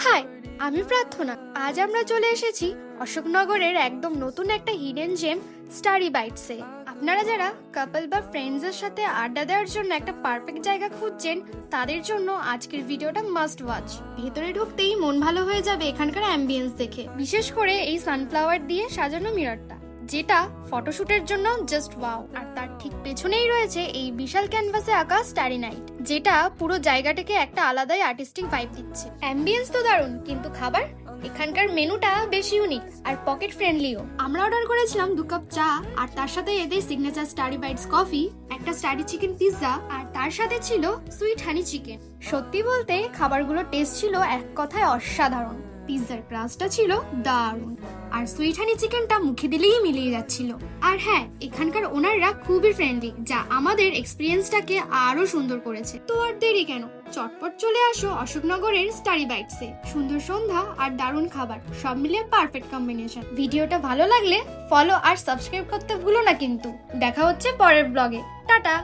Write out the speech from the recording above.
High, আমি প্রার্থনা। আজ আমরা চলে এসেছি অশোকনগরের একদম নতুন একটা হিডেন জেম স্টারি বাইটসে। আপনারা যারা কাপল বা ফ্রেন্ডসের সাথে আড্ডা দেওয়ার জন্য একটা পারফেক্ট জায়গা খুঁজছেন, তাদের জন্য আজকের ভিডিওটা মাস্ট ওয়াচ। ভেতরে ঢুকতেই মন ভালো হয়ে যাবে এখানকার অ্যাম্বিয়েন্স দেখে, বিশেষ করে এই সানফ্লাওয়ার দিয়ে সাজানো মিররটা, যেটা ফটোশুটের জন্য জাস্ট ওয়াও। আর তার ঠিক পেছনেই রয়েছে এই বিশাল ক্যানভাসে আঁকা স্টারি নাইট, যেটা পুরো জায়গাটাকে একটা আলাদাই আর্টিস্টিক ভাইব দিচ্ছে। অ্যাম্বিয়েন্স তো দারুণ, কিন্তু খাবার, এখানকার মেনুটা বেশ ইউনিক আর পকেট ফ্রেন্ডলিও। আমরা অর্ডার করেছিলাম 2 কাপ চা, আর তার সাথে এদের সিগনেচার স্টারি বাইটস কফি, একটা স্টারি চিকেন পিৎজা, আর তার সাথে ছিল সুইট হানি চিকেন। সত্যি বলতে খাবারগুলোর টেস্ট ছিল এক কথায় অসাধারণ। পিৎজার ক্রাস্টটা ছিল দারুণ, আর সুইট হানি চিকেনটা মুখে দিলেই মিলিয়ে যাচ্ছিল। আর হ্যাঁ, এখানকার ওনাররা খুবই ফ্রেন্ডলি, যা আমাদের এক্সপিরিয়েন্সটাকে আরো সুন্দর করেছে। তো আর দেরি কেন, চটপট চলে আসো অশোকনগরের স্টারি বাইটসে। সুন্দর সন্ধ্যা আর দারুণ খাবার, সব মিলিয়ে পারফেক্ট কম্বিনেশন। ভিডিওটা ভালো লাগলে ফলো আর সাবস্ক্রাইব করতে ভুলো না কিন্তু। দেখা হচ্ছে পরের ব্লগে। টাটা।